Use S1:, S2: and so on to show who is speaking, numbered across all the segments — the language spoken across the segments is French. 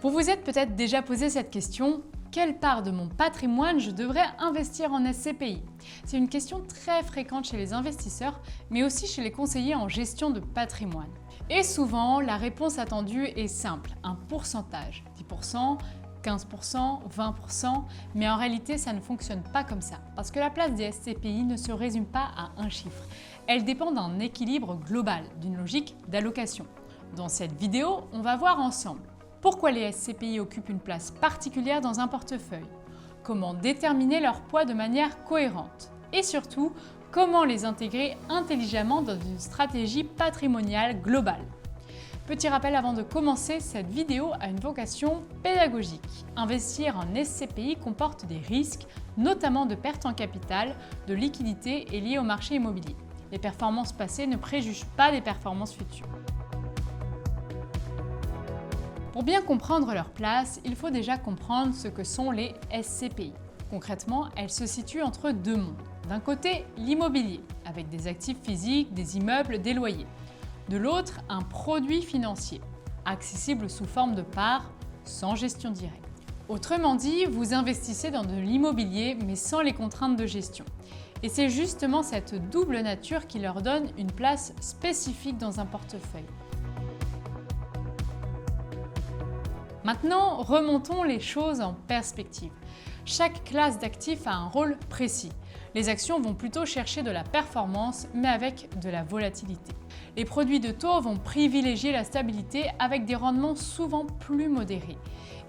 S1: Vous vous êtes peut-être déjà posé cette question: quelle part de mon patrimoine je devrais investir en SCPI? C'est une question très fréquente chez les investisseurs, mais aussi chez les conseillers en gestion de patrimoine. Et souvent, la réponse attendue est simple, un pourcentage, 10%, 15%, 20%, mais en réalité ça ne fonctionne pas comme ça, parce que la place des SCPI ne se résume pas à un chiffre. Elle dépend d'un équilibre global, d'une logique d'allocation. Dans cette vidéo, on va voir ensemble pourquoi les SCPI occupent une place particulière dans un portefeuille, comment déterminer leur poids de manière cohérente, et surtout, comment les intégrer intelligemment dans une stratégie patrimoniale globale. Petit rappel avant de commencer, cette vidéo a une vocation pédagogique. Investir en SCPI comporte des risques, notamment de perte en capital, de liquidité et liés au marché immobilier. Les performances passées ne préjugent pas des performances futures. Pour bien comprendre leur place, il faut déjà comprendre ce que sont les SCPI. Concrètement, elles se situent entre deux mondes. D'un côté, l'immobilier, avec des actifs physiques, des immeubles, des loyers. De l'autre, un produit financier, accessible sous forme de parts, sans gestion directe. Autrement dit, vous investissez dans de l'immobilier, mais sans les contraintes de gestion. Et c'est justement cette double nature qui leur donne une place spécifique dans un portefeuille. Maintenant, remontons les choses en perspective. Chaque classe d'actifs a un rôle précis. Les actions vont plutôt chercher de la performance, mais avec de la volatilité. Les produits de taux vont privilégier la stabilité avec des rendements souvent plus modérés.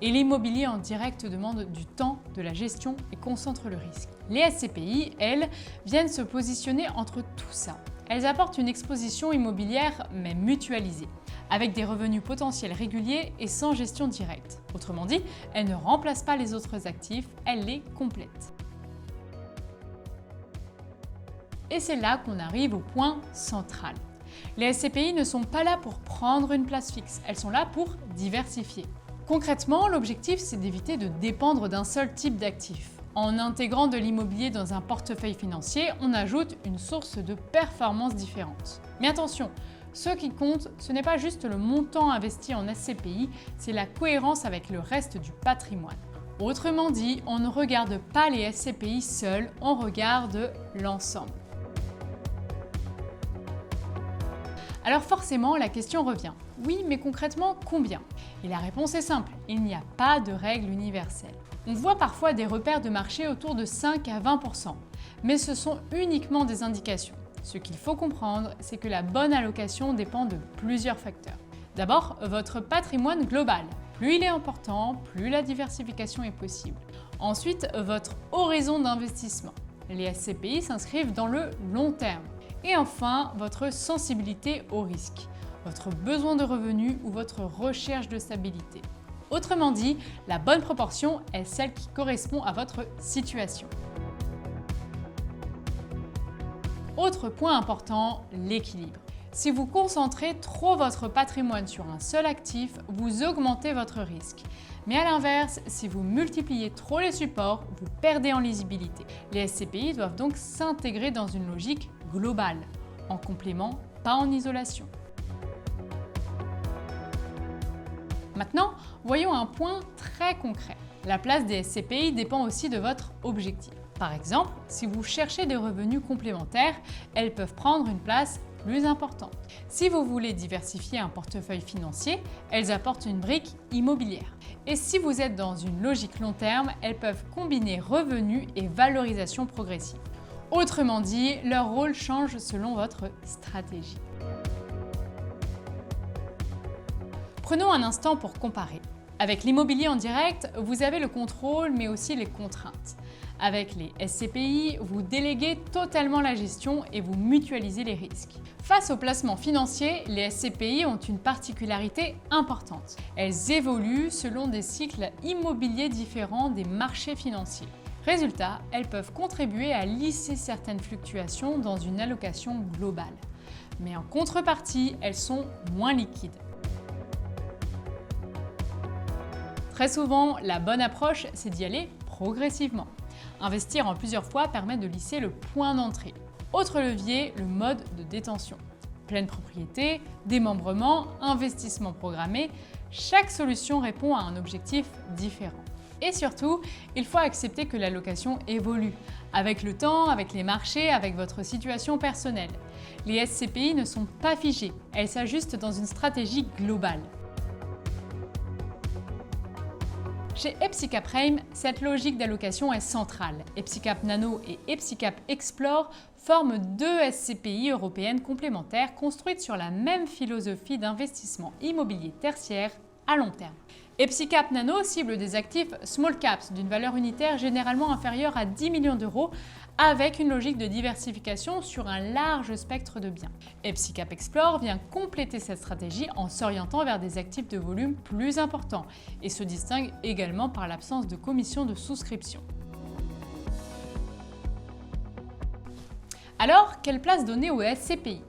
S1: Et l'immobilier en direct demande du temps, de la gestion et concentre le risque. Les SCPI, elles, viennent se positionner entre tout ça. Elles apportent une exposition immobilière, mais mutualisée, avec des revenus potentiels réguliers et sans gestion directe. Autrement dit, elles ne remplacent pas les autres actifs, elles les complètent. Et c'est là qu'on arrive au point central. Les SCPI ne sont pas là pour prendre une place fixe, elles sont là pour diversifier. Concrètement, l'objectif, c'est d'éviter de dépendre d'un seul type d'actif. En intégrant de l'immobilier dans un portefeuille financier, on ajoute une source de performance différente. Mais attention, ce qui compte, ce n'est pas juste le montant investi en SCPI, c'est la cohérence avec le reste du patrimoine. Autrement dit, on ne regarde pas les SCPI seuls, on regarde l'ensemble. Alors forcément, la question revient. Oui, mais concrètement, combien? Et la réponse est simple, il n'y a pas de règle universelle. On voit parfois des repères de marché autour de 5 à 20%, mais ce sont uniquement des indications. Ce qu'il faut comprendre, c'est que la bonne allocation dépend de plusieurs facteurs. D'abord, votre patrimoine global. Plus il est important, plus la diversification est possible. Ensuite, votre horizon d'investissement. Les SCPI s'inscrivent dans le long terme. Et enfin, votre sensibilité au risque, votre besoin de revenus ou votre recherche de stabilité. Autrement dit, la bonne proportion est celle qui correspond à votre situation. Autre point important, l'équilibre. Si vous concentrez trop votre patrimoine sur un seul actif, vous augmentez votre risque. Mais à l'inverse, si vous multipliez trop les supports, vous perdez en lisibilité. Les SCPI doivent donc s'intégrer dans une logique globale, en complément, pas en isolation. Maintenant, voyons un point très concret. La place des SCPI dépend aussi de votre objectif. Par exemple, si vous cherchez des revenus complémentaires, elles peuvent prendre une place plus importante. Si vous voulez diversifier un portefeuille financier, elles apportent une brique immobilière. Et si vous êtes dans une logique long terme, elles peuvent combiner revenus et valorisation progressive. Autrement dit, leur rôle change selon votre stratégie. Prenons un instant pour comparer. Avec l'immobilier en direct, vous avez le contrôle mais aussi les contraintes. Avec les SCPI, vous déléguez totalement la gestion et vous mutualisez les risques. Face aux placements financiers, les SCPI ont une particularité importante. Elles évoluent selon des cycles immobiliers différents des marchés financiers. Résultat, elles peuvent contribuer à lisser certaines fluctuations dans une allocation globale. Mais en contrepartie, elles sont moins liquides. Très souvent, la bonne approche, c'est d'y aller progressivement. Investir en plusieurs fois permet de lisser le point d'entrée. Autre levier, le mode de détention. Pleine propriété, démembrement, investissement programmé, Chaque solution répond à un objectif différent. Et surtout, il faut accepter que l'allocation évolue, avec le temps, avec les marchés, avec votre situation personnelle. Les SCPI ne sont pas figées, elles s'ajustent dans une stratégie globale. Chez Epsicap Prime, cette logique d'allocation est centrale. Epsicap Nano et Epsicap Explore forment deux SCPI européennes complémentaires construites sur la même philosophie d'investissement immobilier tertiaire à long terme. Epsicap Nano cible des actifs small caps d'une valeur unitaire généralement inférieure à 10 millions d'euros avec une logique de diversification sur un large spectre de biens. Epsicap Explore vient compléter cette stratégie en s'orientant vers des actifs de volume plus importants et se distingue également par l'absence de commission de souscription. Alors, quelle place donner aux SCPI ?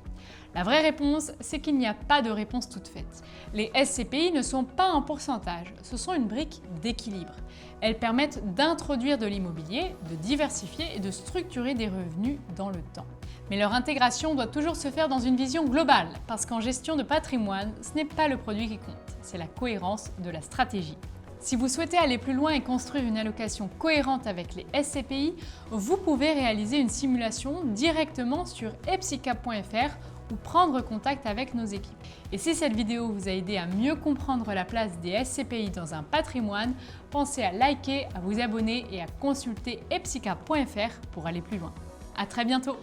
S1: La vraie réponse, c'est qu'il n'y a pas de réponse toute faite. Les SCPI ne sont pas un pourcentage, ce sont une brique d'équilibre. Elles permettent d'introduire de l'immobilier, de diversifier et de structurer des revenus dans le temps. Mais leur intégration doit toujours se faire dans une vision globale, parce qu'en gestion de patrimoine, ce n'est pas le produit qui compte, c'est la cohérence de la stratégie. Si vous souhaitez aller plus loin et construire une allocation cohérente avec les SCPI, vous pouvez réaliser une simulation directement sur epsicap.fr ou prendre contact avec nos équipes. Et si cette vidéo vous a aidé à mieux comprendre la place des SCPI dans un patrimoine, pensez à liker, à vous abonner et à consulter epsicap.fr pour aller plus loin. À très bientôt!